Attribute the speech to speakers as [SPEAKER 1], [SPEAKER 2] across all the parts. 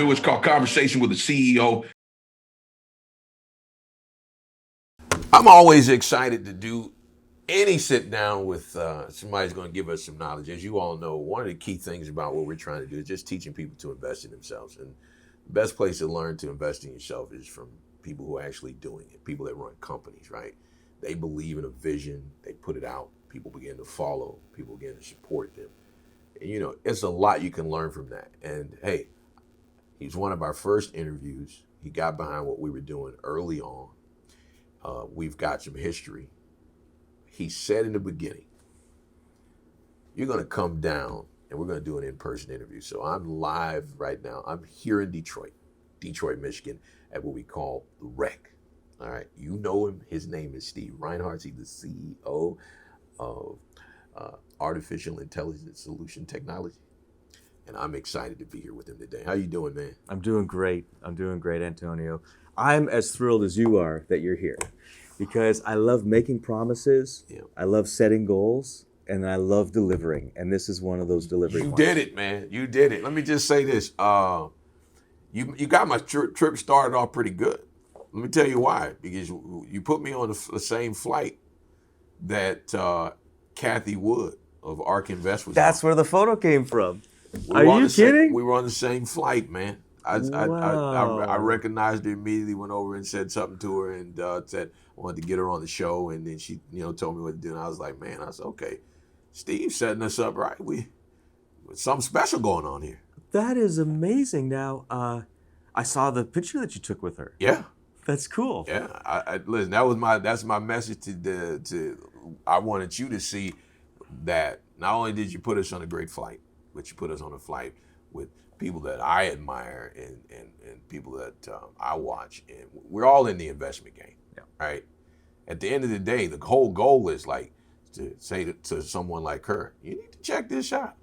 [SPEAKER 1] show is called Conversation with the CEO. I'm always excited to do any sit down with somebody's going to give us some knowledge. As you all know, one of the key things about what we're trying to do is just teaching people to invest in themselves. And the best place to learn to invest in yourself is from people who are actually doing it, people that run companies, right? They believe in a vision, they put it out, people begin to follow, people begin to support them. And, you know, it's a lot you can learn from that. And hey, he's one of our first interviews. He got behind what we were doing early on. We've got some history. He said in the beginning, you're going to come down and we're going to do an in-person interview. So I'm live right now. I'm here in Detroit, Michigan, at what we call the Rec. All right. You know him. His name is Steve Reinharz. He's the CEO of Artificial Intelligence Solution Technology. And I'm excited to be here with him today. How you doing, man?
[SPEAKER 2] I'm doing great, Antonio. I'm as thrilled as you are that you're here because I love making promises, I love setting goals, and I love delivering. And this is one of those delivery ones.
[SPEAKER 1] You did it, man. You did it. Let me just say this. You got my trip started off pretty good. Let me tell you why. Because you put me on the same flight that Kathy Wood of ARK Invest was
[SPEAKER 2] That's
[SPEAKER 1] on.
[SPEAKER 2] where the photo came from. Are you kidding?
[SPEAKER 1] We were on the same flight, man. I recognized her immediately, went over and said something to her and said I wanted to get her on the show. And then she, told me what to do. And I was like, man, I said, okay, Steve's setting us up right. Something special going on here.
[SPEAKER 2] That is amazing. Now, I saw the picture that you took with her.
[SPEAKER 1] Yeah.
[SPEAKER 2] That's cool.
[SPEAKER 1] Yeah. Listen, that's my message to I wanted you to see that not only did you put us on a great flight, but you put us on a flight with people that I admire and people that I watch. And we're all in the investment game, right? At the end of the day, the whole goal is like to say to someone like her, you need to check this out.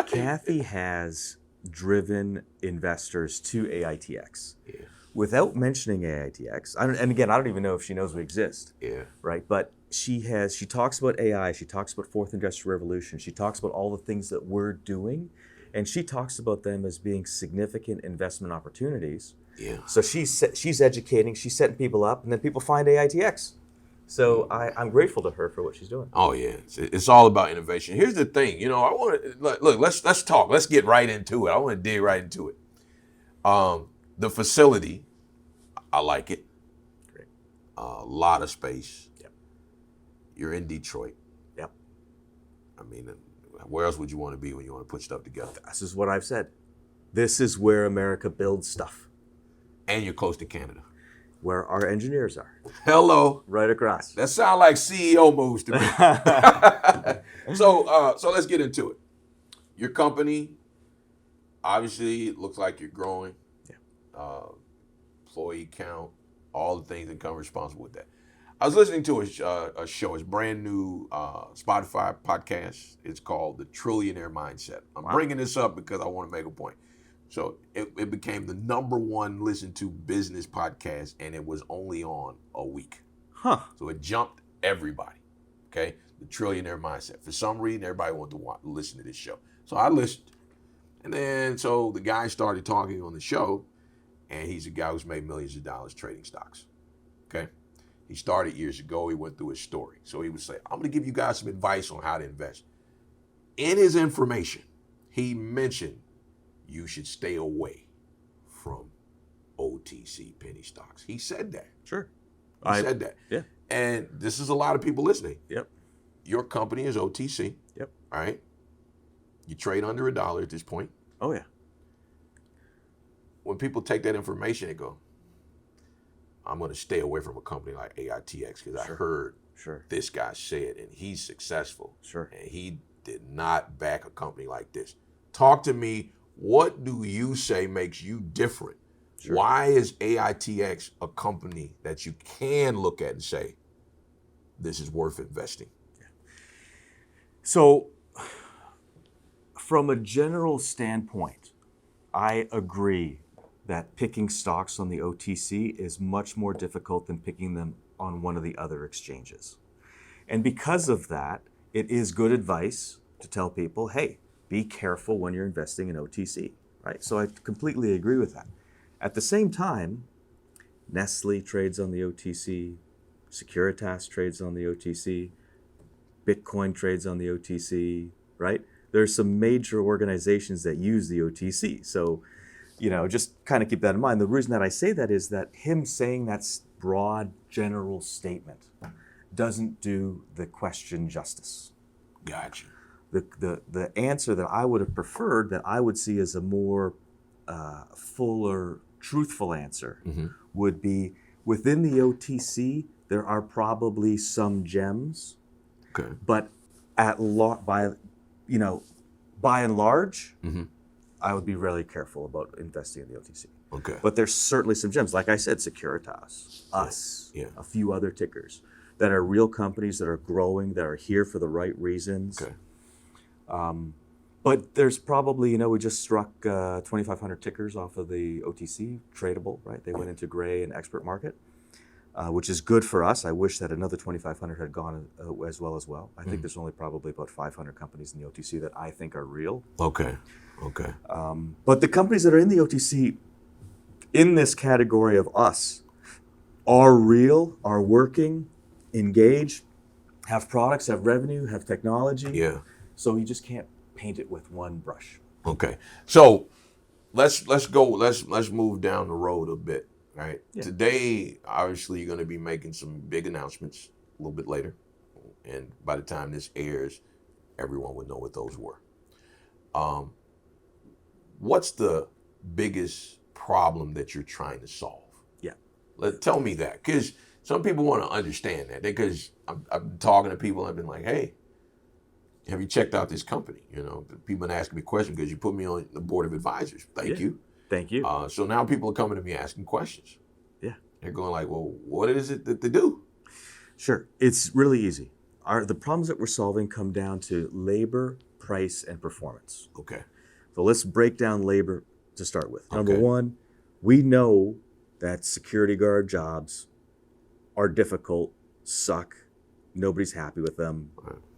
[SPEAKER 2] Kathy has driven investors to AITX.
[SPEAKER 1] Yeah.
[SPEAKER 2] Without mentioning AITX, and again, I don't even know if she knows we exist.
[SPEAKER 1] Yeah.
[SPEAKER 2] Right, but she talks about AI, she talks about Fourth Industrial Revolution, she talks about all the things that we're doing, and she talks about them as being significant investment opportunities.
[SPEAKER 1] Yeah.
[SPEAKER 2] So she's educating, she's setting people up, and then people find AITX. So I'm grateful to her for what she's doing.
[SPEAKER 1] Oh yeah, it's all about innovation. Here's the thing, I want to look. Let's talk. Let's get right into it. I want to dig right into it. The facility, I like it.
[SPEAKER 2] Great.
[SPEAKER 1] A lot of space.
[SPEAKER 2] Yep.
[SPEAKER 1] You're in Detroit.
[SPEAKER 2] Yep.
[SPEAKER 1] I mean, where else would you want to be when you want to put stuff together?
[SPEAKER 2] This is what I've said. This is where America builds stuff.
[SPEAKER 1] And you're close to Canada.
[SPEAKER 2] Where our engineers are.
[SPEAKER 1] Hello.
[SPEAKER 2] Right across.
[SPEAKER 1] That sounds like CEO moves to me. So let's get into it. Your company, obviously, it looks like you're growing. Employee count, all the things that come responsible with that. I was listening to a show, it's brand new Spotify podcast. It's called The Trillionaire Mindset. I'm bringing this up because I want to make a point. So it became the #1 listened to business podcast, and it was only on a week.
[SPEAKER 2] Huh.
[SPEAKER 1] So it jumped everybody, okay? The Trillionaire Mindset. For some reason, everybody wanted to listen to this show. So I listened. And then, so the guy started talking on the show, and he's a guy who's made millions of dollars trading stocks, okay? He started years ago. He went through his story. So he would say, I'm going to give you guys some advice on how to invest. In his information, he mentioned you should stay away from OTC Penny Stocks. He said that.
[SPEAKER 2] Sure.
[SPEAKER 1] He said that.
[SPEAKER 2] Yeah.
[SPEAKER 1] And this is a lot of people listening.
[SPEAKER 2] Yep.
[SPEAKER 1] Your company is OTC.
[SPEAKER 2] Yep.
[SPEAKER 1] All right? You trade under $1 at this point.
[SPEAKER 2] Oh, yeah.
[SPEAKER 1] When people take that information, they go, I'm going to stay away from a company like AITX because I heard this guy say it, and he's successful.
[SPEAKER 2] Sure.
[SPEAKER 1] And he did not back a company like this. Talk to me. What do you say makes you different? Sure. Why is AITX a company that you can look at and say, this is worth investing?
[SPEAKER 2] Yeah. So, from a general standpoint, I agree that picking stocks on the OTC is much more difficult than picking them on one of the other exchanges. And because of that, it is good advice to tell people, hey, be careful when you're investing in OTC, right? So I completely agree with that. At the same time, Nestle trades on the OTC, Securitas trades on the OTC, Bitcoin trades on the OTC, right? There's some major organizations that use the OTC. So, just kind of keep that in mind. The reason that I say that is that him saying that broad general statement doesn't do the question justice.
[SPEAKER 1] Gotcha.
[SPEAKER 2] The answer that I would have preferred, that I would see as a more fuller, truthful answer, would be within the OTC, there are probably some gems, but by and large, I would be really careful about investing in the OTC.
[SPEAKER 1] Okay.
[SPEAKER 2] But there's certainly some gems, like I said, Securitas, a few other tickers that are real companies that are growing, that are here for the right reasons.
[SPEAKER 1] Okay.
[SPEAKER 2] But there's probably, we just struck 2,500 tickers off of the OTC, tradable, right? They went into gray and expert market, which is good for us. I wish that another 2,500 had gone as well. I think there's only probably about 500 companies in the OTC that I think are real.
[SPEAKER 1] Okay.
[SPEAKER 2] But the companies that are in the OTC, in this category of us, are real, are working, engaged, have products, have revenue, have technology.
[SPEAKER 1] Yeah.
[SPEAKER 2] So you just can't paint it with one brush.
[SPEAKER 1] Okay. So let's move down the road a bit, right? Yeah. Today, obviously, you're going to be making some big announcements a little bit later. And by the time this airs, everyone would know what those were. What's the biggest problem that you're trying to solve?
[SPEAKER 2] Yeah.
[SPEAKER 1] Tell me that, because some people want to understand that. Because I've been talking to people, I've been like, hey, have you checked out this company? People been asking me questions because you put me on the board of advisors. Thank you.
[SPEAKER 2] Thank you.
[SPEAKER 1] So now people are coming to me asking questions.
[SPEAKER 2] Yeah.
[SPEAKER 1] They're going like, well, what is it that they do?
[SPEAKER 2] Sure. It's really easy. The problems that we're solving come down to labor, price, and performance.
[SPEAKER 1] Okay.
[SPEAKER 2] So let's break down labor to start with. Number one, we know that security guard jobs are difficult, suck, nobody's happy with them,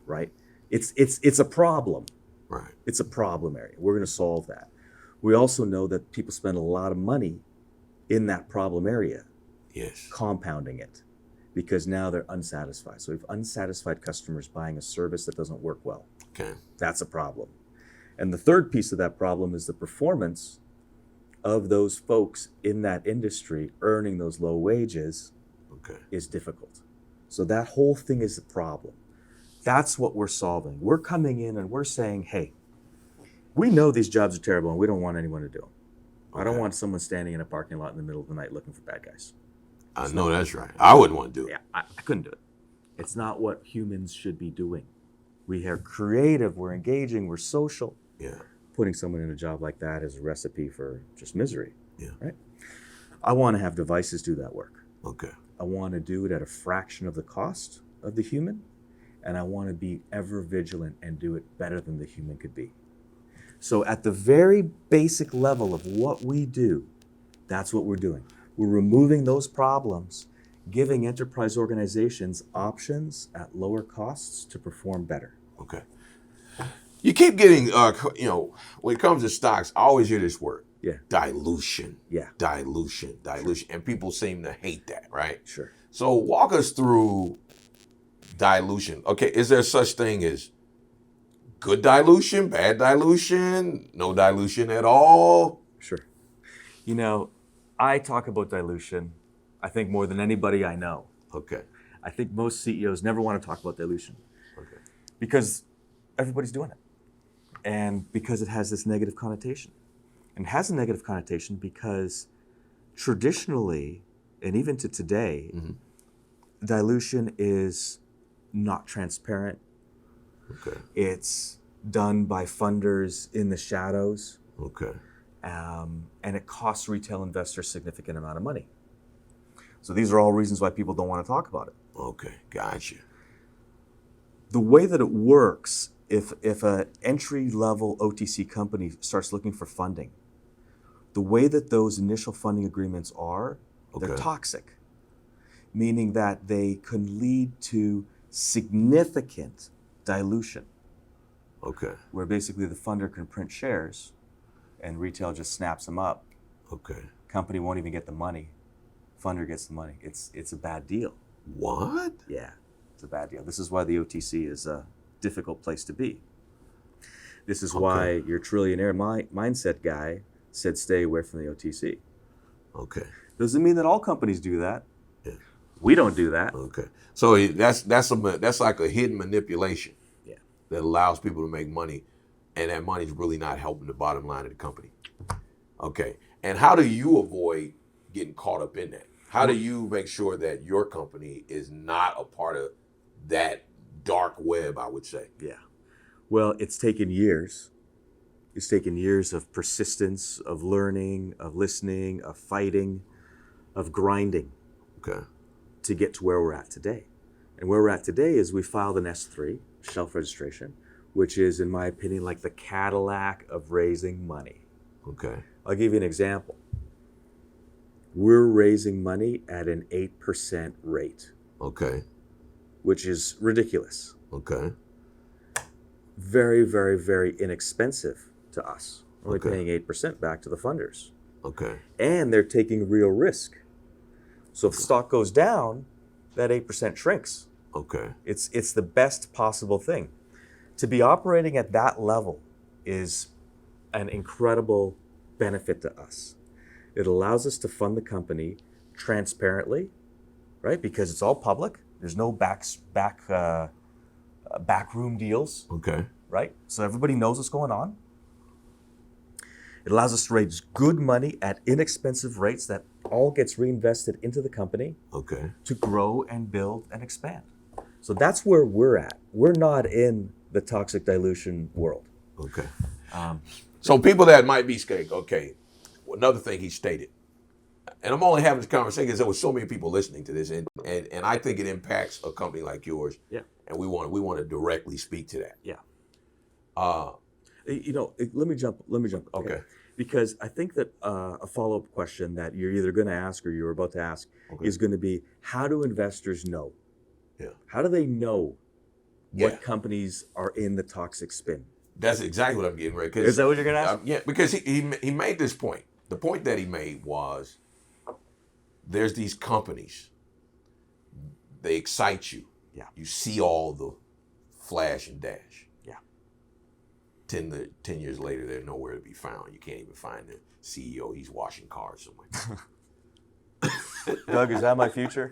[SPEAKER 2] right? It's a problem.
[SPEAKER 1] Right.
[SPEAKER 2] It's a problem area. We're going to solve that. We also know that people spend a lot of money in that problem area.
[SPEAKER 1] Yes.
[SPEAKER 2] Compounding it, because now they're unsatisfied. So we have unsatisfied customers buying a service that doesn't work well.
[SPEAKER 1] Okay.
[SPEAKER 2] That's a problem. And the third piece of that problem is the performance of those folks in that industry earning those low wages is difficult. So that whole thing is a problem. That's what we're solving. We're coming in and we're saying, hey, we know these jobs are terrible and we don't want anyone to do them. I don't want someone standing in a parking lot in the middle of the night looking for bad guys.
[SPEAKER 1] I know that's right. I wouldn't want to do it.
[SPEAKER 2] Yeah, I couldn't do it. It's not what humans should be doing. We are creative, we're engaging, we're social.
[SPEAKER 1] Yeah.
[SPEAKER 2] Putting someone in a job like that is a recipe for just misery.
[SPEAKER 1] Yeah.
[SPEAKER 2] Right? I want to have devices do that work.
[SPEAKER 1] Okay.
[SPEAKER 2] I want to do it at a fraction of the cost of the human, and I want to be ever vigilant and do it better than the human could be. So at the very basic level of what we do, that's what we're doing. We're removing those problems, giving enterprise organizations options at lower costs to perform better.
[SPEAKER 1] Okay. You keep getting, when it comes to stocks, I always hear this word.
[SPEAKER 2] Yeah.
[SPEAKER 1] Dilution.
[SPEAKER 2] Yeah.
[SPEAKER 1] Dilution. And people seem to hate that, right?
[SPEAKER 2] Sure.
[SPEAKER 1] So walk us through dilution. Okay, is there such thing as good dilution, bad dilution, no dilution at all?
[SPEAKER 2] Sure. I talk about dilution, I think, more than anybody I know.
[SPEAKER 1] Okay.
[SPEAKER 2] I think most CEOs never want to talk about dilution.
[SPEAKER 1] Okay.
[SPEAKER 2] Because everybody's doing it. And because it has this negative connotation. And it has a negative connotation because traditionally, and even to today, dilution is not transparent.
[SPEAKER 1] Okay.
[SPEAKER 2] It's done by funders in the shadows.
[SPEAKER 1] Okay.
[SPEAKER 2] And it costs retail investors a significant amount of money. So these are all reasons why people don't want to talk about it.
[SPEAKER 1] Okay, gotcha.
[SPEAKER 2] The way that it works, if an entry-level OTC company starts looking for funding, the way that those initial funding agreements are, they're toxic, meaning that they can lead to significant dilution.
[SPEAKER 1] Okay.
[SPEAKER 2] Where basically the funder can print shares and retail just snaps them up.
[SPEAKER 1] Okay.
[SPEAKER 2] Company won't even get the money. Funder gets the money. It's a bad deal.
[SPEAKER 1] What?
[SPEAKER 2] Yeah, it's a bad deal. This is why the OTC is a difficult place to be. This is why your trillionaire mindset guy said stay away from the OTC.
[SPEAKER 1] Okay.
[SPEAKER 2] Doesn't mean that all companies do that.
[SPEAKER 1] Yeah.
[SPEAKER 2] We don't do that.
[SPEAKER 1] Okay. So that's like a hidden manipulation.
[SPEAKER 2] Yeah.
[SPEAKER 1] That allows people to make money, and that money's really not helping the bottom line of the company. Okay. And how do you avoid getting caught up in that? How do you make sure that your company is not a part of that dark web, I would say?
[SPEAKER 2] Yeah. Well, it's taken years. It's taken years of persistence, of learning, of listening, of fighting, of grinding.
[SPEAKER 1] Okay.
[SPEAKER 2] To get to where we're at today. And where we're at today is we filed an S3, shelf registration, which is, in my opinion, like the Cadillac of raising money.
[SPEAKER 1] Okay.
[SPEAKER 2] I'll give you an example. We're raising money at an 8% rate.
[SPEAKER 1] Okay.
[SPEAKER 2] Which is ridiculous.
[SPEAKER 1] Okay.
[SPEAKER 2] Very, very, very inexpensive to us. Only paying 8% back to the funders.
[SPEAKER 1] Okay.
[SPEAKER 2] And they're taking real risk. So if the stock goes down, that 8% shrinks.
[SPEAKER 1] Okay.
[SPEAKER 2] It's the best possible thing. To be operating at that level is an incredible benefit to us. It allows us to fund the company transparently, right? Because it's all public. There's no backroom deals.
[SPEAKER 1] Okay.
[SPEAKER 2] Right? So everybody knows what's going on. It allows us to raise good money at inexpensive rates that all gets reinvested into the company.
[SPEAKER 1] Okay.
[SPEAKER 2] To grow and build and expand. So that's where we're at. We're not in the toxic dilution world.
[SPEAKER 1] Okay. So people that might be scared, okay, another thing he stated, and I'm only having this conversation because there was so many people listening to this, and I think it impacts a company like yours.
[SPEAKER 2] Yeah.
[SPEAKER 1] And we want to directly speak to that.
[SPEAKER 2] Yeah.
[SPEAKER 1] Uh,
[SPEAKER 2] let me jump.
[SPEAKER 1] Okay.
[SPEAKER 2] Because I think that a follow-up question that you're either going to ask or you're about to ask is going to be, how do investors know?
[SPEAKER 1] Yeah.
[SPEAKER 2] How do they know what companies are in the toxic spin?
[SPEAKER 1] That's exactly what I'm getting ready.
[SPEAKER 2] Is that what you're going to ask?
[SPEAKER 1] Yeah, because he made this point. The point that he made was there's these companies. They excite you.
[SPEAKER 2] Yeah.
[SPEAKER 1] You see all the flash and dash.
[SPEAKER 2] Yeah.
[SPEAKER 1] 10 years later, they're nowhere to be found. You can't even find the CEO. He's washing cars somewhere.
[SPEAKER 2] Doug, is that my future?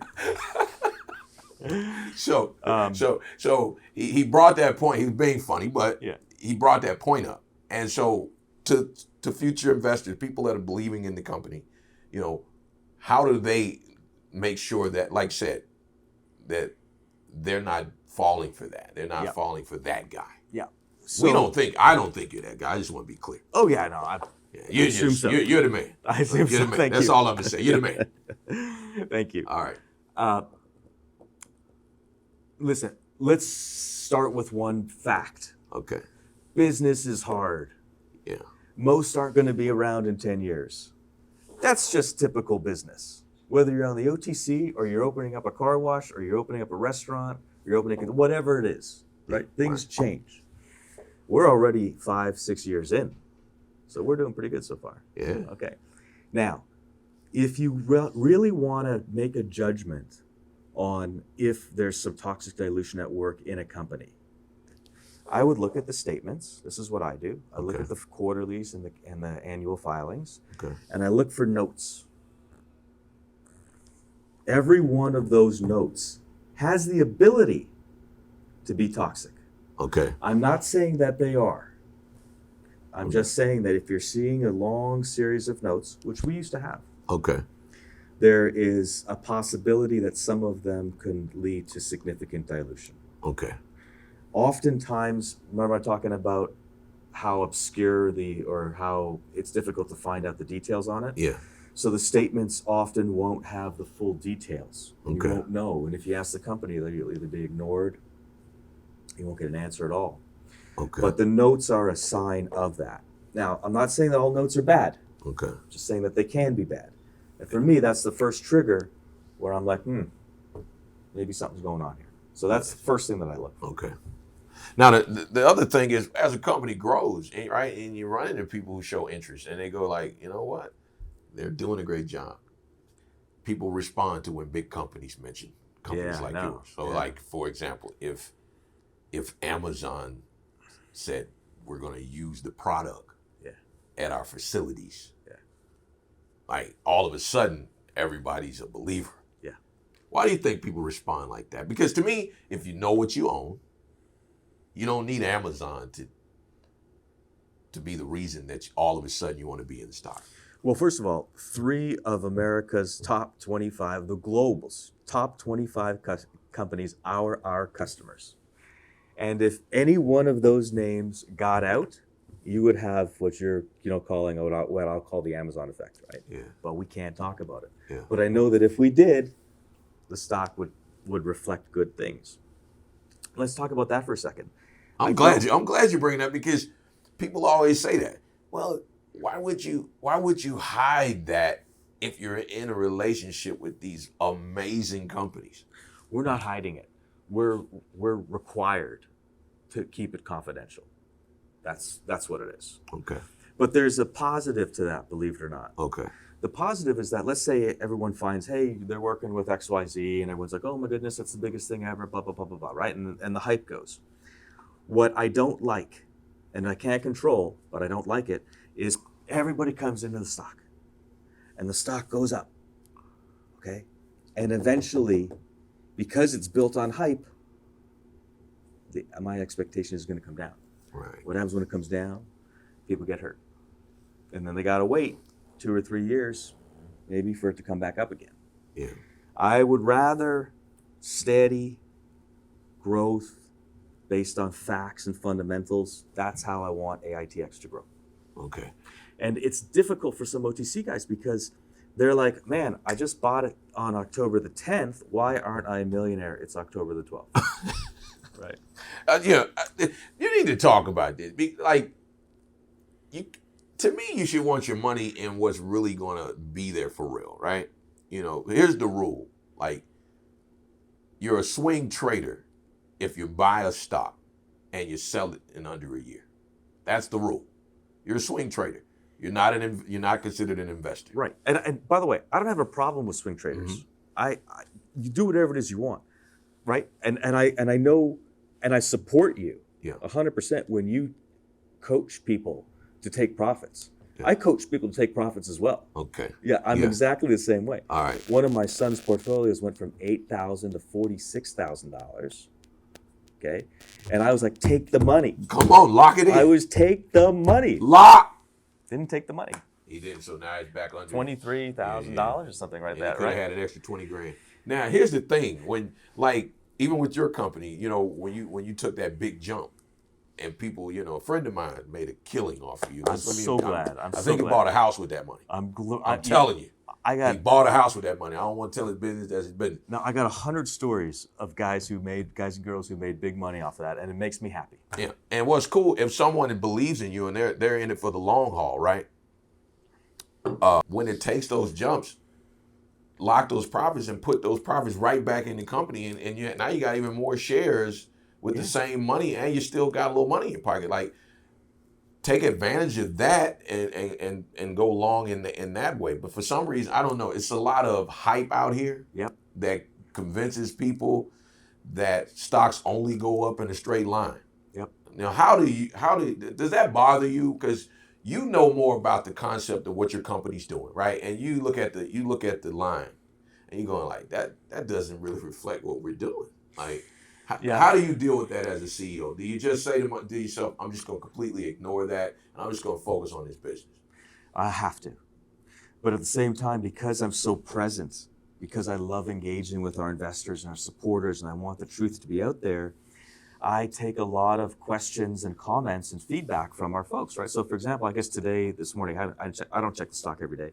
[SPEAKER 1] So he brought that point. He was being funny, but he brought that point up. And so to future investors, people that are believing in the company, how do they make sure that, like I said, that they're not falling for that? They're not falling for that guy.
[SPEAKER 2] Yeah.
[SPEAKER 1] So, I don't think you're that guy. I just want to be clear.
[SPEAKER 2] Oh yeah, no.
[SPEAKER 1] You're the man.
[SPEAKER 2] I assume so. Thank you.
[SPEAKER 1] That's all I'm gonna say. You're the man.
[SPEAKER 2] Thank you.
[SPEAKER 1] All right.
[SPEAKER 2] Listen, let's start with one fact.
[SPEAKER 1] Okay.
[SPEAKER 2] Business is hard.
[SPEAKER 1] Yeah.
[SPEAKER 2] Most aren't going to be around in 10 years. That's just typical business. Whether you're on the OTC or you're opening up a car wash or you're opening up a restaurant, you're opening whatever it is, right? Things change. We're already 5-6 years in, so we're doing pretty good so far.
[SPEAKER 1] Yeah.
[SPEAKER 2] Okay. Now, if you really want to make a judgment on if there's some toxic dilution at work in a company, I would look at the statements. This is what I do. I look at the quarterlies and the annual filings, and I look for notes. Every one of those notes has the ability to be toxic.
[SPEAKER 1] Okay.
[SPEAKER 2] I'm not saying that they are. I'm just saying that if you're seeing a long series of notes, which we used to have, there is a possibility that some of them can lead to significant dilution.
[SPEAKER 1] Okay.
[SPEAKER 2] Oftentimes, remember I'm talking about how obscure or how it's difficult to find out the details on it?
[SPEAKER 1] Yeah.
[SPEAKER 2] So the statements often won't have the full details. You
[SPEAKER 1] Okay.
[SPEAKER 2] won't know. And if you ask the company, you'll either be ignored, you won't get an answer at all.
[SPEAKER 1] Okay.
[SPEAKER 2] But the notes are a sign of that. Now, I'm not saying that all notes are bad.
[SPEAKER 1] Okay.
[SPEAKER 2] I'm just saying that they can be bad. And for me, that's the first trigger where I'm like, maybe something's going on here. So that's the first thing that I look for.
[SPEAKER 1] Okay. Now, the other thing is, as a company grows, right, and you run into people who show interest, and they go like, you know what, they're doing a great job. People respond to when big companies mention companies like yours. So, like for example, if Amazon said we're going to use the product at our facilities, like all of a sudden everybody's a believer.
[SPEAKER 2] Yeah.
[SPEAKER 1] Why do you think people respond like that? Because to me, if you know what you own, you don't need Amazon to be the reason that all of a sudden you want to be in the stock.
[SPEAKER 2] Well, first of all, 3 of America's top 25, the global's top 25 companies are our customers. And if any one of those names got out, you would have what you're calling what I'll call the Amazon effect, right?
[SPEAKER 1] Yeah.
[SPEAKER 2] But we can't talk about it.
[SPEAKER 1] Yeah.
[SPEAKER 2] But I know that if we did, the stock would reflect good things. Let's talk about that for a second.
[SPEAKER 1] I'm glad you bring that, because people always say that. Well, why would you hide that if you're in a relationship with these amazing companies?
[SPEAKER 2] We're not hiding it. We're required to keep it confidential. That's what it is.
[SPEAKER 1] Okay.
[SPEAKER 2] But there's a positive to that, believe it or not.
[SPEAKER 1] Okay.
[SPEAKER 2] The positive is that, let's say everyone finds, hey, they're working with XYZ, and everyone's like, oh my goodness, that's the biggest thing ever, blah, blah, blah, blah, blah, right? And the hype goes. What I don't like, and I can't control, but I don't like it, is everybody comes into the stock, and the stock goes up, okay? And eventually, because it's built on hype, my expectation is gonna come down.
[SPEAKER 1] Right.
[SPEAKER 2] What happens when it comes down? People get hurt. And then they gotta wait 2 or 3 years, maybe, for it to come back up again.
[SPEAKER 1] Yeah.
[SPEAKER 2] I would rather steady growth based on facts and fundamentals. That's how I want AITX to grow.
[SPEAKER 1] Okay.
[SPEAKER 2] And it's difficult for some OTC guys because they're like, man, I just bought it on October the 10th. Why aren't I a millionaire? It's October the 12th. Right.
[SPEAKER 1] You need to talk about this. To me, you should want your money in what's really going to be there for real, right? Here's the rule. Like, you're a swing trader if you buy a stock and you sell it in under a year. That's the rule. You're a swing trader. You're not considered an investor.
[SPEAKER 2] Right. And by the way, I don't have a problem with swing traders. Mm-hmm. You do whatever it is you want, right? And I know, and I support you 100% when you coach people to take profits. Yeah. I coach people to take profits as well.
[SPEAKER 1] Okay.
[SPEAKER 2] Yeah, I'm exactly the same way.
[SPEAKER 1] All right.
[SPEAKER 2] One of my son's portfolios went from $8,000 to $46,000. Okay, and I was like, take the money.
[SPEAKER 1] Come on, lock it in.
[SPEAKER 2] I was take the money.
[SPEAKER 1] Lock.
[SPEAKER 2] Didn't take the money.
[SPEAKER 1] He didn't, so now it's back on
[SPEAKER 2] $23,000 or something like that,
[SPEAKER 1] could
[SPEAKER 2] right?
[SPEAKER 1] have had an extra 20 grand. Now, here's the thing: even with your company, when you took that big jump, and people, a friend of mine made a killing off of you.
[SPEAKER 2] I'm so glad.
[SPEAKER 1] I think he bought a house with that money. I'm telling you. He bought a house with that money. I don't want to tell his business as his business.
[SPEAKER 2] Now, I got 100 stories of guys and girls who made big money off of that, and it makes me happy.
[SPEAKER 1] Yeah, and what's cool, if someone believes in you and they're in it for the long haul, right? When it takes those jumps, lock those profits and put those profits right back in the company, and now you got even more shares with the same money, and you still got a little money in your pocket. Like, take advantage of that and go long in that way. But for some reason, I don't know, it's a lot of hype out here that convinces people that stocks only go up in a straight line.
[SPEAKER 2] Yep.
[SPEAKER 1] Now, does that bother you? Because you know more about the concept of what your company's doing, right? And you look at the line, and you're going like, that doesn't really reflect what we're doing. Like, how do you deal with that as a CEO? Do you just say to yourself, I'm just going to completely ignore that, and I'm just going to focus on this business?
[SPEAKER 2] I have to. But at the same time, because I'm so present, because I love engaging with our investors and our supporters, and I want the truth to be out there, I take a lot of questions and comments and feedback from our folks, right? So for example, I guess this morning, I don't check the stock every day,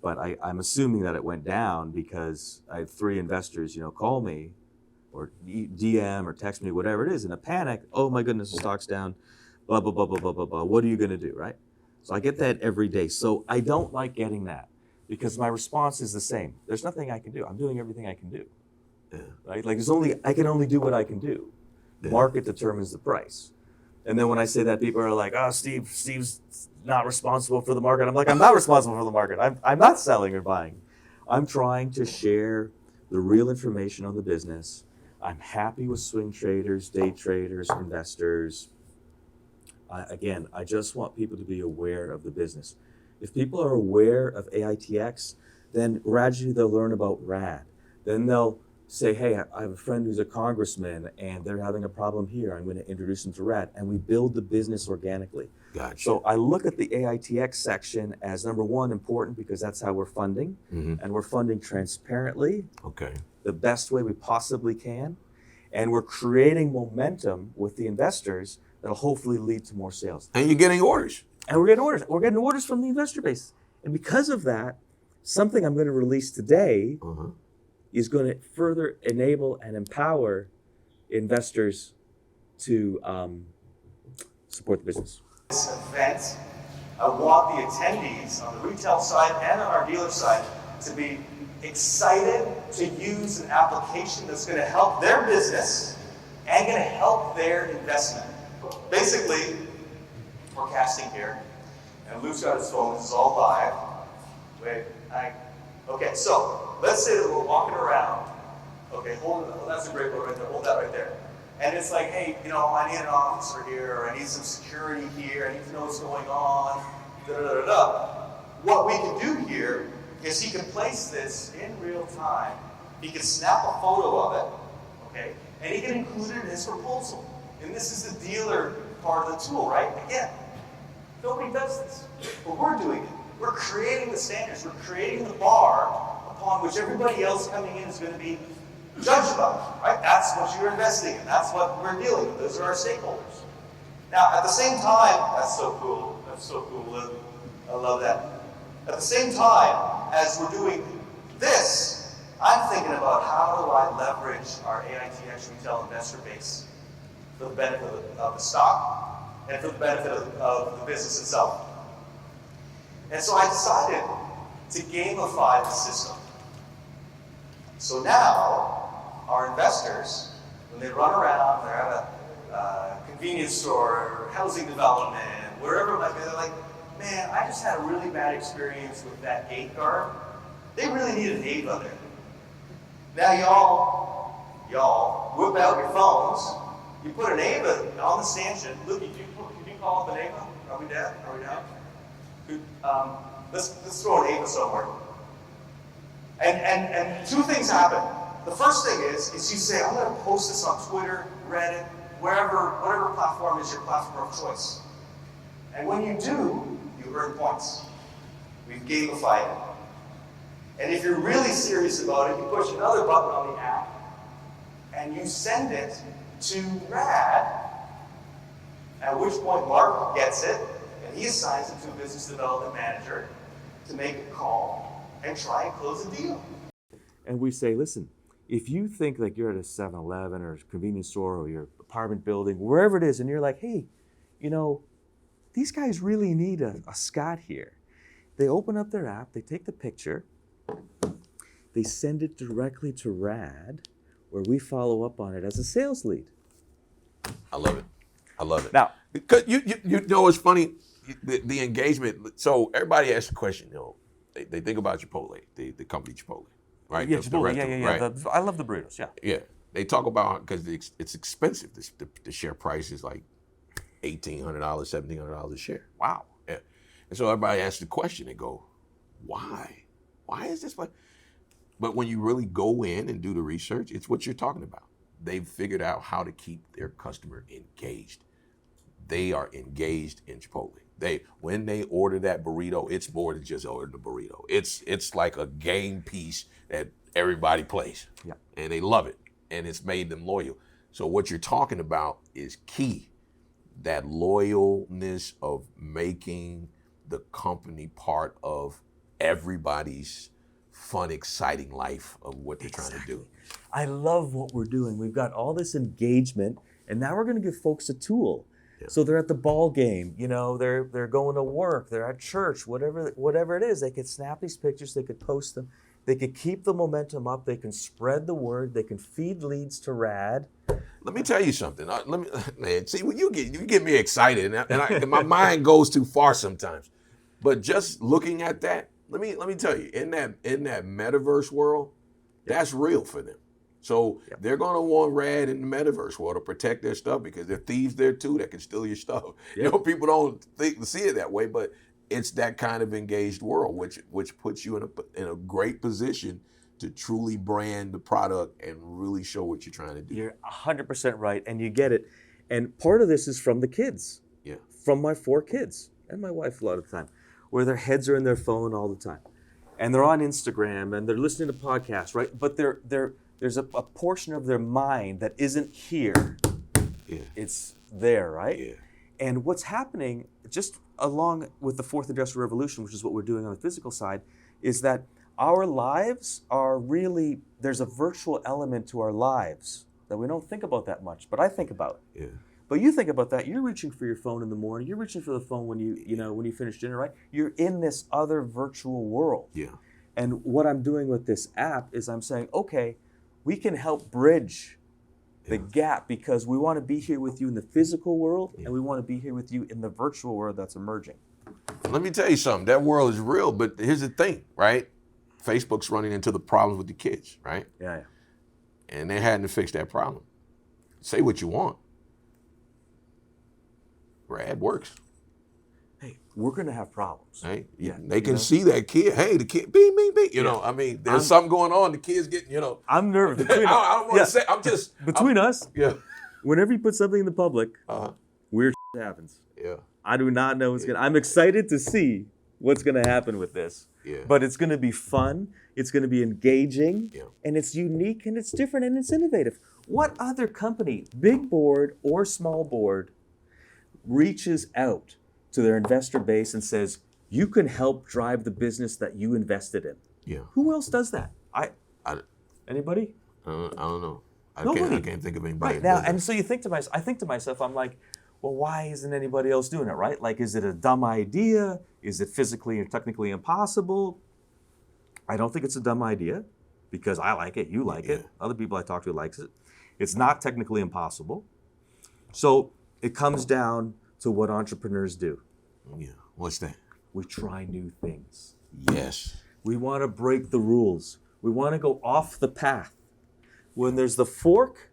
[SPEAKER 2] but I'm assuming that it went down because I had 3 investors, call me or DM or text me, whatever it is, in a panic. Oh my goodness, the stock's down, blah, blah, blah, blah, blah, blah, blah. What are you gonna do, right? So I get that every day. So I don't like getting that because my response is the same. There's nothing I can do. I'm doing everything I can do, right? Like I can only do what I can do. The market determines the price. And then when I say that, people are like, oh, Steve's not responsible for the market. I'm like, I'm not responsible for the market. I'm not selling or buying. I'm trying to share the real information on the business. I'm happy with swing traders, day traders, investors. Again, I just want people to be aware of the business. If people are aware of AITX, then gradually they'll learn about RAD. Then they'll say, hey, I have a friend who's a congressman and they're having a problem here. I'm going to introduce them to RAD. And we build the business organically.
[SPEAKER 1] Gotcha.
[SPEAKER 2] So I look at the AITX section as number one, important because that's how we're funding. And we're funding transparently, the best way we possibly can. And we're creating momentum with the investors that'll hopefully lead to more sales.
[SPEAKER 1] And you're getting orders.
[SPEAKER 2] And we're getting orders. We're getting orders from the investor base. And because of that, something I'm going to release today is going to further enable and empower investors to support the business.
[SPEAKER 3] This event, I want the attendees on the retail side and on our dealer side to be excited to use an application that's going to help their business and going to help their investment. Basically, we're casting here, and Luke's got his phone. This is all live. Okay, so let's say that we're walking around. Okay, hold it. Oh, that's a great one right there. Hold that right there. And it's like, hey, you know, I need an officer here, or I need some security here. I need to know what's going on. What we can do here is he can place this in real time. He can snap a photo of it, okay, and he can include it in his proposal. And this is the dealer part of the tool, right? Again, nobody does this, but we're doing it. We're creating the standards. We're creating the bar upon which everybody else coming in is going to be judged by, right? That's what you're investing in. That's what we're dealing with. Those are our stakeholders. Now, at the same time, that's so cool. That's so cool. I love that. At the same time, as we're doing this, I'm thinking about how do I leverage our AITX retail investor base for the benefit of the stock and for the benefit of the business itself. And so I decided to gamify the system. So now, our investors, when they run around, they're at a convenience store, or housing development, wherever it might be, they're like, man, I just had a really bad experience with that gate guard. They really need an AVA there. Now y'all whip out your phones, you put an AVA on the stanchion. Luke, can you call up an AVA? Are we down? Let's throw an AVA somewhere. And two things happen. The first thing is you say, I'm going to post this on Twitter, Reddit, whatever platform is your platform of choice. And when you do, you earn points. We've gamified it. And if you're really serious about it, you push another button on the app, and you send it to RAD, at which point Mark gets it, and he assigns it to a business development manager to make a call and try and close a deal.
[SPEAKER 2] And we say, listen, if you think like you're at a 7-Eleven or a convenience store or your apartment building, wherever it is, and you're like, hey, you know, these guys really need a Scott here. They open up their app, they take the picture, they send it directly to RAD, where we follow up on it as a sales lead.
[SPEAKER 1] I love it. I love it.
[SPEAKER 2] Now,
[SPEAKER 1] because you know, it's funny, the engagement. So everybody asks the question, you know, they think about Chipotle, the company Chipotle, right?
[SPEAKER 2] Yeah,
[SPEAKER 1] the
[SPEAKER 2] Chipotle,
[SPEAKER 1] restaurant,
[SPEAKER 2] yeah.
[SPEAKER 1] right?
[SPEAKER 2] I love the burritos, yeah.
[SPEAKER 1] Yeah, they talk about, because it's expensive. The share price is like $1,800, $1,700 a share.
[SPEAKER 2] Wow.
[SPEAKER 1] Yeah. And so everybody asks the question, they go, why? Why is this? But when you really go in and do the research, it's what you're talking about. They've figured out how to keep their customer engaged. They are engaged in Chipotle. When they order that burrito, it's more than just ordering the burrito. It's like a game piece that everybody plays.
[SPEAKER 2] Yeah.
[SPEAKER 1] And they love it. And it's made them loyal. So what you're talking about is key. That loyalness of making the company part of everybody's fun, exciting life of what they're trying to do.
[SPEAKER 2] I love what we're doing. We've got all this engagement, and now we're going to give folks a tool. Yeah. So they're at the ball game, you know, they're going to work, they're at church, whatever it is. They could snap these pictures, they could post them, They could keep the momentum up. They can spread the word. They can feed leads to Rad.
[SPEAKER 1] Let me tell you something. Man, see, when you get me excited, and my mind goes too far sometimes. But just looking at that, let me tell you, in that metaverse world, that's real for them. So they're gonna want Rad in the metaverse world to protect their stuff because there are thieves there too that can steal your stuff. Yep. You know, people don't see it that way, but it's that kind of engaged world, which puts you in a great position to truly brand the product and really show what you're trying to do.
[SPEAKER 2] You're 100% right, and you get it. And part of this is from the kids.
[SPEAKER 1] Yeah.
[SPEAKER 2] From my 4 kids and my wife a lot of the time, where their heads are in their phone all the time, and they're on Instagram and they're listening to podcasts, right? But there's a portion of their mind that isn't here.
[SPEAKER 1] Yeah.
[SPEAKER 2] It's there, right?
[SPEAKER 1] Yeah.
[SPEAKER 2] And what's happening, just along with the 4th Industrial Revolution, which is what we're doing on the physical side, is that our lives are really, there's a virtual element to our lives that we don't think about that much, but I think about.
[SPEAKER 1] Yeah.
[SPEAKER 2] But you think about that, you're reaching for your phone in the morning, you're reaching for the phone when you finish dinner, right? You're in this other virtual world.
[SPEAKER 1] Yeah.
[SPEAKER 2] And what I'm doing with this app is I'm saying, okay, we can help bridge the gap because we want to be here with you in the physical world and we want to be here with you in the virtual world that's emerging.
[SPEAKER 1] Let me tell you something, that world is real, but here's the thing, right? Facebook's running into the problems with the kids, right?
[SPEAKER 2] Yeah.
[SPEAKER 1] And they hadn't fixed that problem. Say what you want. Rad works.
[SPEAKER 2] Hey, we're going to have problems.
[SPEAKER 1] Hey, they can see that kid. Hey, the kid, beep. You know, I mean, there's something going on. The kid's getting, you know.
[SPEAKER 2] I'm nervous.
[SPEAKER 1] I don't want to say, I'm just.
[SPEAKER 2] Between us,
[SPEAKER 1] Yeah.
[SPEAKER 2] whenever you put something in the public, weird shit happens.
[SPEAKER 1] Yeah.
[SPEAKER 2] I do not know what's going to, I'm excited to see what's going to happen with this.
[SPEAKER 1] Yeah.
[SPEAKER 2] But it's going to be fun. It's going to be engaging.
[SPEAKER 1] Yeah.
[SPEAKER 2] And it's unique and it's different and it's innovative. What other company, big board or small board, reaches out to their investor base and says, you can help drive the business that you invested in?
[SPEAKER 1] Yeah.
[SPEAKER 2] Who else does that? Anybody?
[SPEAKER 1] I don't know. I can't think of anybody.
[SPEAKER 2] Right now, and so I think to myself, I'm like, well, why isn't anybody else doing it, right? Like, is it a dumb idea? Is it physically or technically impossible? I don't think it's a dumb idea because I like it, you like it, other people I talk to likes it. It's not technically impossible. So it comes down to what entrepreneurs do.
[SPEAKER 1] Yeah. What's that?
[SPEAKER 2] We try new things.
[SPEAKER 1] Yes.
[SPEAKER 2] We want to break the rules. We want to go off the path. When there's the fork,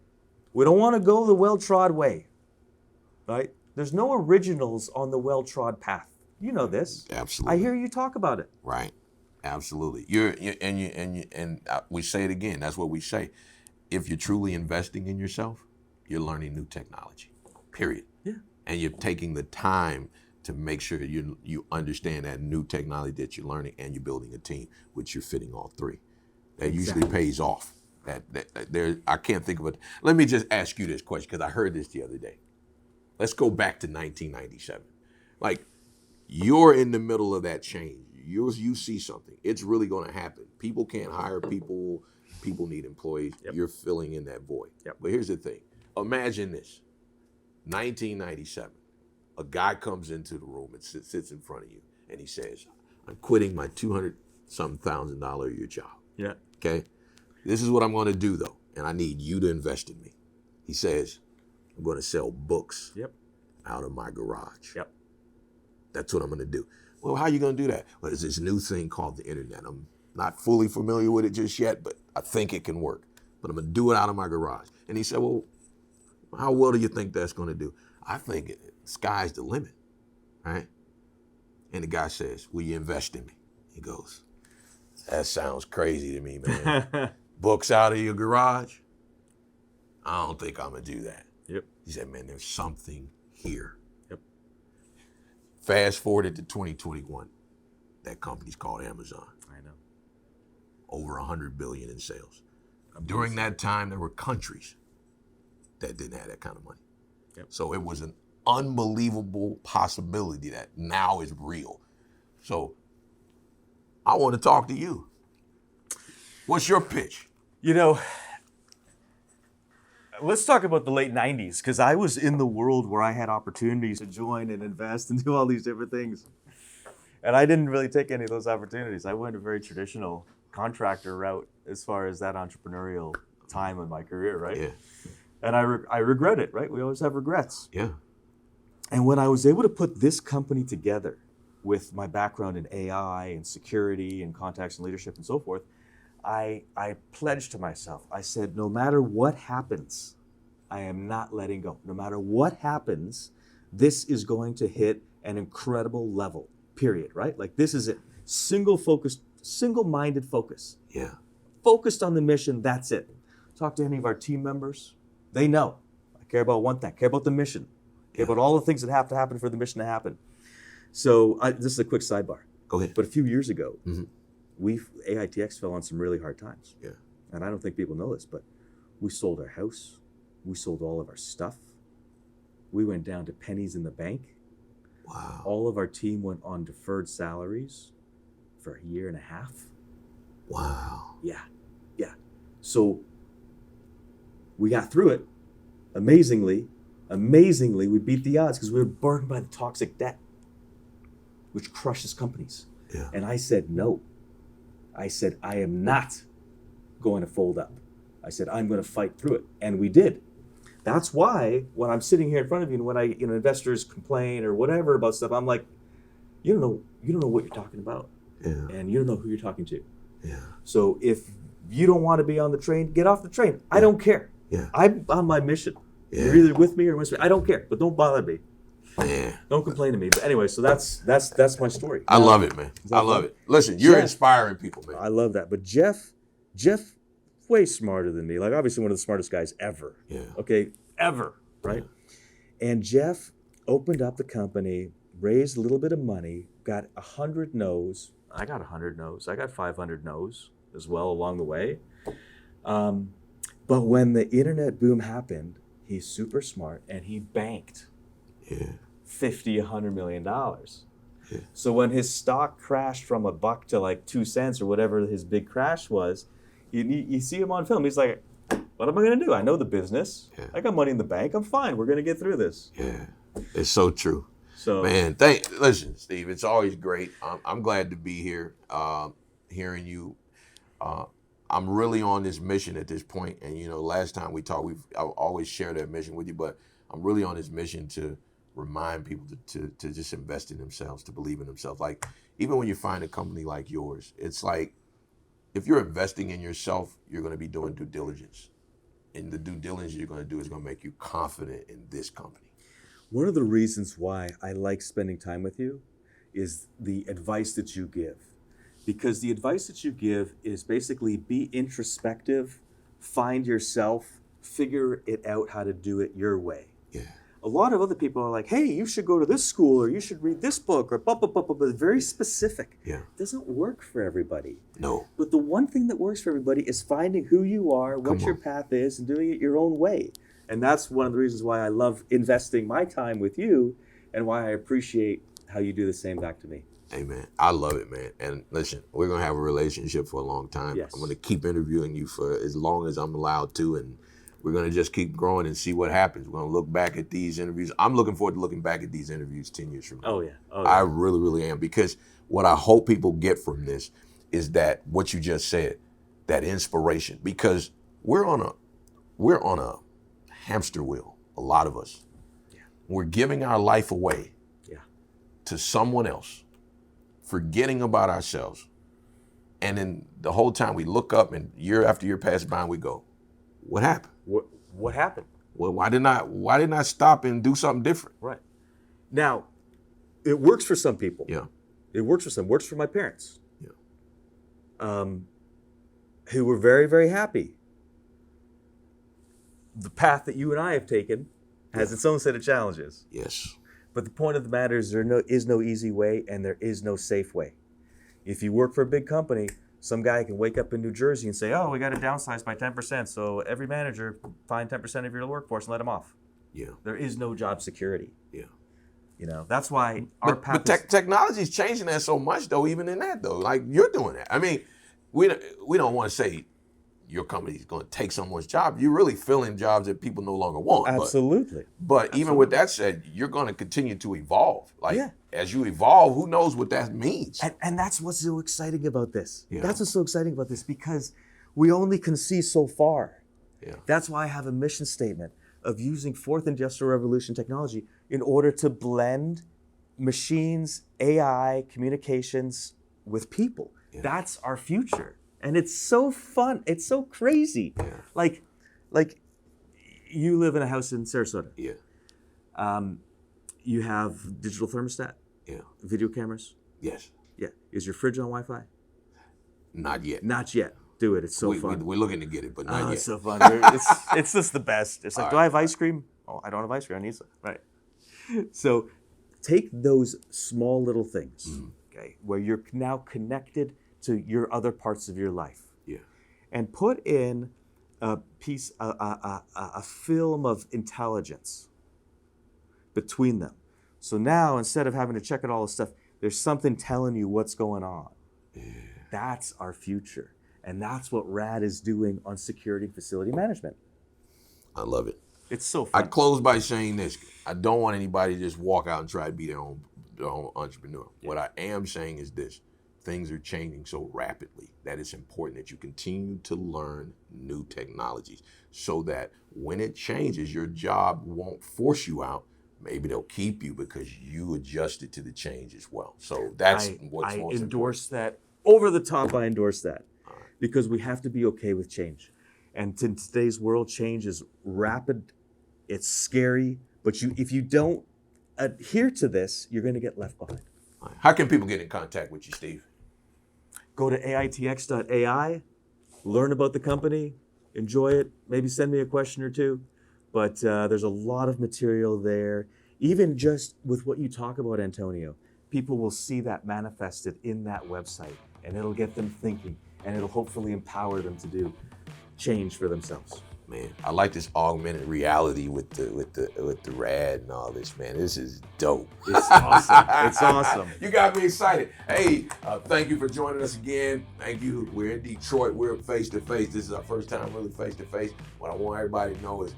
[SPEAKER 2] we don't want to go the well-trod way, right? There's no originals on the well-trod path. You know this.
[SPEAKER 1] Absolutely.
[SPEAKER 2] I hear you talk about it.
[SPEAKER 1] Right. Absolutely. We say it again. That's what we say. If you're truly investing in yourself, you're learning new technology. Period.
[SPEAKER 2] Yeah.
[SPEAKER 1] And you're taking the time to make sure you understand that new technology that you're learning, and you're building a team, which you're fitting all three. That usually pays off. I can't think of it. Let me just ask you this question because I heard this the other day. Let's go back to 1997. Like, you're in the middle of that change. You see something. It's really going to happen. People can't hire people. People need employees. Yep. You're filling in that void.
[SPEAKER 2] Yep.
[SPEAKER 1] But here's the thing. Imagine this. 1997. A guy comes into the room and sits in front of you, and he says, I'm quitting my $200,000 a year job.
[SPEAKER 2] Yeah.
[SPEAKER 1] Okay? This is what I'm going to do, though, and I need you to invest in me. He says, I'm going to sell books out of my garage.
[SPEAKER 2] Yep.
[SPEAKER 1] That's what I'm going to do. Well, how are you going to do that? Well, there's this new thing called the internet. I'm not fully familiar with it just yet, but I think it can work. But I'm going to do it out of my garage. And he said, well, how well do you think that's going to do? I think sky's the limit, right? And the guy says, will you invest in me? He goes, that sounds crazy to me, man. Books out of your garage? I don't think I'm going to do that.
[SPEAKER 2] Yep.
[SPEAKER 1] He said, man, there's something here.
[SPEAKER 2] Yep.
[SPEAKER 1] Fast forwarded to 2021. That company's called Amazon.
[SPEAKER 2] I know.
[SPEAKER 1] Over 100 billion in sales. During that time, there were countries that didn't have that kind of money.
[SPEAKER 2] Yep.
[SPEAKER 1] So it was an unbelievable possibility that now is real. So I want to talk to you. What's your pitch?
[SPEAKER 2] You know, let's talk about the late 90s, because I was in the world where I had opportunities to join and invest and do all these different things. And I didn't really take any of those opportunities. I went a very traditional contractor route as far as that entrepreneurial time in my career, right?
[SPEAKER 1] Yeah.
[SPEAKER 2] And I regret it, right? We always have regrets.
[SPEAKER 1] Yeah.
[SPEAKER 2] And when I was able to put this company together with my background in AI and security and contacts and leadership and so forth, I pledged to myself. I said, no matter what happens, I am not letting go. No matter what happens, this is going to hit an incredible level, period, right? Like this is it. Single-minded focus.
[SPEAKER 1] Yeah.
[SPEAKER 2] Focused on the mission, that's it. Talk to any of our team members. They know. I care about one thing. I care about the mission. I care about all the things that have to happen for the mission to happen. So this is a quick sidebar.
[SPEAKER 1] Go ahead.
[SPEAKER 2] But a few years ago,
[SPEAKER 1] Mhm.
[SPEAKER 2] AITX fell on some really hard times.
[SPEAKER 1] Yeah.
[SPEAKER 2] And I don't think people know this, but we sold our house. We sold all of our stuff. We went down to pennies in the bank.
[SPEAKER 1] Wow.
[SPEAKER 2] All of our team went on deferred salaries for a year and a half.
[SPEAKER 1] Wow.
[SPEAKER 2] Yeah. So we got through it. Amazingly, we beat the odds because we were burdened by the toxic debt, which crushes companies.
[SPEAKER 1] Yeah.
[SPEAKER 2] And I said, no. I said, I am not going to fold up. I said, I'm going to fight through it. And we did. That's why when I'm sitting here in front of you and when investors complain or whatever about stuff, I'm like, you don't know what you're talking about.
[SPEAKER 1] Yeah.
[SPEAKER 2] And you don't know who you're talking to.
[SPEAKER 1] Yeah.
[SPEAKER 2] So if you don't want to be on the train, get off the train. I don't care.
[SPEAKER 1] Yeah.
[SPEAKER 2] I'm on my mission.
[SPEAKER 1] Yeah.
[SPEAKER 2] You're either with me or against me. I don't care, but don't bother me.
[SPEAKER 1] Man.
[SPEAKER 2] Don't complain to me. But anyway, so that's my story.
[SPEAKER 1] I love it, man. I love it. Listen, you're
[SPEAKER 2] Jeff,
[SPEAKER 1] inspiring people, man.
[SPEAKER 2] I love that. But Jeff, way smarter than me. Like obviously one of the smartest guys ever.
[SPEAKER 1] Yeah.
[SPEAKER 2] Okay, ever, right? And Jeff opened up the company, raised a little bit of money, got 100 no's. I got 100 no's. I got 500 no's as well along the way. But when the internet boom happened, he's super smart and he banked $50, $100 million.
[SPEAKER 1] Yeah.
[SPEAKER 2] So when his stock crashed from $1 to like 2 cents or whatever his big crash was, you see him on film. He's like, what am I going to do? I know the business.
[SPEAKER 1] Yeah.
[SPEAKER 2] I got money in the bank. I'm fine. We're going to get through this.
[SPEAKER 1] Yeah. It's so true.
[SPEAKER 2] So
[SPEAKER 1] Man, listen, Steve, it's always great. I'm glad to be here, hearing you. I'm really on this mission at this point. And, last time we talked, I always share that mission with you, but I'm really on this mission to remind people to just invest in themselves, to believe in themselves. Like, even when you find a company like yours, it's like, if you're investing in yourself, you're going to be doing due diligence. And the due diligence you're going to do is going to make you confident in this company.
[SPEAKER 2] one of the reasons why I like spending time with you is the advice that you give. Because the advice that you give is basically be introspective, find yourself, figure it out how to do it your way.
[SPEAKER 1] Yeah.
[SPEAKER 2] A lot of other people are like, hey, you should go to this school or you should read this book or blah, blah, blah, blah, blah. Very specific.
[SPEAKER 1] Yeah.
[SPEAKER 2] It doesn't work for everybody.
[SPEAKER 1] No.
[SPEAKER 2] But the one thing that works for everybody is finding who you are, what your path is, and doing it your own way. And that's one of the reasons why I love investing my time with you and why I appreciate how you do the same back to me.
[SPEAKER 1] Hey, man, I love it, man. And listen, we're going to have a relationship for a long time.
[SPEAKER 2] Yes.
[SPEAKER 1] I'm going to keep interviewing you for as long as I'm allowed to, and we're going to just keep growing and see what happens. We're going to look back at these interviews. I'm looking forward to looking back at these interviews 10 years from now.
[SPEAKER 2] Oh, yeah.
[SPEAKER 1] I really, really am. Because what I hope people get from this is that what you just said, that inspiration. Because we're on a hamster wheel, a lot of us.
[SPEAKER 2] Yeah.
[SPEAKER 1] We're giving our life away to someone else, forgetting about ourselves. And then the whole time we look up and year after year passes by and we go, what happened?
[SPEAKER 2] What happened?
[SPEAKER 1] Well, why didn't I stop and do something different?
[SPEAKER 2] Right. Now, it works for some people.
[SPEAKER 1] Yeah.
[SPEAKER 2] It works for some. Works for my parents.
[SPEAKER 1] Yeah.
[SPEAKER 2] Who were very, very happy. The path that you and I have taken has its own set of challenges.
[SPEAKER 1] Yes.
[SPEAKER 2] But the point of the matter is there is no easy way and there is no safe way. If you work for a big company, some guy can wake up in New Jersey and say, oh, we got to downsize by 10%. So every manager, find 10% of your workforce and let them off.
[SPEAKER 1] Yeah.
[SPEAKER 2] There is no job security.
[SPEAKER 1] Yeah.
[SPEAKER 2] You know, that's why our path
[SPEAKER 1] But technology is changing that so much, though, even in that, though. Like, you're doing that. I mean, we don't want to say your company is going to take someone's job, you're really filling jobs that people no longer want.
[SPEAKER 2] Absolutely.
[SPEAKER 1] But even with that said, you're going to continue to evolve. Like
[SPEAKER 2] Yeah.
[SPEAKER 1] as you evolve, who knows what that means?
[SPEAKER 2] And that's what's so exciting about this.
[SPEAKER 1] Yeah.
[SPEAKER 2] That's what's so exciting about this, because we only can see so far.
[SPEAKER 1] Yeah.
[SPEAKER 2] That's why I have a mission statement of using fourth industrial revolution technology in order to blend machines, AI, communications with people.
[SPEAKER 1] Yeah.
[SPEAKER 2] That's our future. And it's so fun. It's so crazy.
[SPEAKER 1] Yeah.
[SPEAKER 2] Like you live in a house in Sarasota.
[SPEAKER 1] Yeah.
[SPEAKER 2] You have digital thermostat,
[SPEAKER 1] Yeah.
[SPEAKER 2] video cameras.
[SPEAKER 1] Yes.
[SPEAKER 2] Yeah. Is your fridge on Wi-Fi?
[SPEAKER 1] Not yet.
[SPEAKER 2] Not yet. Do it. It's so fun.
[SPEAKER 1] We're looking to get it, but not
[SPEAKER 2] Oh,
[SPEAKER 1] yet.
[SPEAKER 2] it's so fun. It's just the best. It's like,
[SPEAKER 1] All
[SPEAKER 2] do I have ice cream? Oh, I don't have ice cream. I need some. Right. So take those small little things, okay, where you're now connected to your other parts of your life,
[SPEAKER 1] Yeah.
[SPEAKER 2] and put in a piece, a film of intelligence between them. So now, instead of having to check out all this stuff, there's something telling you what's going on.
[SPEAKER 1] Yeah.
[SPEAKER 2] That's our future. And that's what RAD is doing on security and facility management.
[SPEAKER 1] I love it.
[SPEAKER 2] It's so
[SPEAKER 1] I
[SPEAKER 2] fun.
[SPEAKER 1] close by saying this. I don't want anybody to just walk out and try to be their own entrepreneur.
[SPEAKER 2] Yeah.
[SPEAKER 1] What I am saying is this. Things are changing so rapidly that it's important that you continue to learn new technologies so that when it changes, your job won't force you out. Maybe they'll keep you because you adjusted to the change as well. So that's what's
[SPEAKER 2] I
[SPEAKER 1] most
[SPEAKER 2] endorse that. Over the top, I endorse that. Because we have to be okay with change. And in today's world, change is rapid, it's scary, but if you don't adhere to this, you're going to get left behind.
[SPEAKER 1] important. How can people get in contact with you, Steve?
[SPEAKER 2] Go to AITX.ai, learn about the company, enjoy it, maybe send me a question or two. But there's a lot of material there. Even just with what you talk about, Antonio, people will see that manifested in that website, and it'll get them thinking, and it'll hopefully empower them to do change for themselves.
[SPEAKER 1] Man, I like this augmented reality with the RAD and all this, man. This is dope.
[SPEAKER 2] It's awesome. It's awesome.
[SPEAKER 1] You got me excited. Hey, thank you for joining us again. Thank you. We're in Detroit. We're face to face. This is our first time really face to face. What I want everybody to know is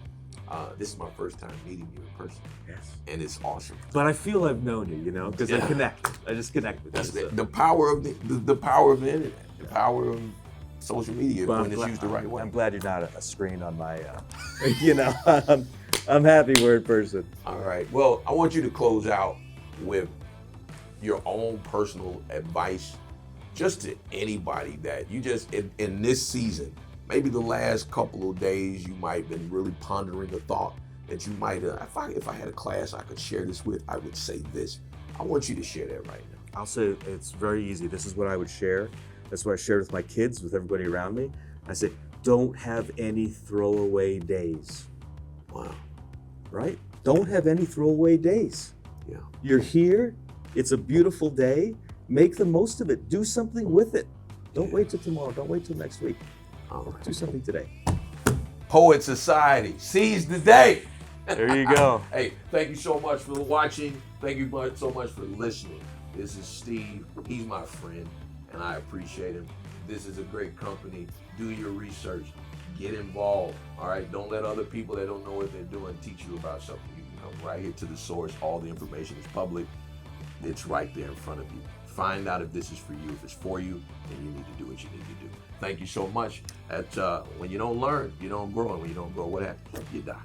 [SPEAKER 1] this is my first time meeting you in person.
[SPEAKER 2] Yes.
[SPEAKER 1] And it's awesome.
[SPEAKER 2] But I feel I've known you, because I
[SPEAKER 1] Yeah.
[SPEAKER 2] connect. I just connect with
[SPEAKER 1] That's
[SPEAKER 2] you.
[SPEAKER 1] the power of the power of the internet, the power of social media
[SPEAKER 2] Well,
[SPEAKER 1] when it's used the right way.
[SPEAKER 2] I'm glad you're not a screen on my, I'm happy we're in person.
[SPEAKER 1] All right. Well, I want you to close out with your own personal advice, just to anybody that you just in this season, maybe the last couple of days, you might have been really pondering a thought that you might have. If I had a class I could share this with, I would say this. I want you to share that right now.
[SPEAKER 2] I'll say it's very easy. This is what I would share. That's what I shared with my kids, with everybody around me. I say, don't have any throwaway days.
[SPEAKER 1] Wow.
[SPEAKER 2] Right? Don't have any throwaway days.
[SPEAKER 1] Yeah.
[SPEAKER 2] You're here. It's a beautiful day. Make the most of it. Do something with it. Don't wait till tomorrow. Don't wait till next week.
[SPEAKER 1] All right.
[SPEAKER 2] Do something today.
[SPEAKER 1] Poet Society, seize the day.
[SPEAKER 2] There you go.
[SPEAKER 1] Hey, thank you so much for watching. Thank you so much for listening. This is Steve. He's my friend, and I appreciate him. This is a great company. Do your research. Get involved. All right. Don't let other people that don't know what they're doing teach you about something. You can come right here to the source. All the information is public. It's right there in front of you. Find out if this is for you. If it's for you, then you need to do what you need to do. Thank you so much. When you don't learn, you don't grow. And when you don't grow, what happens? You die.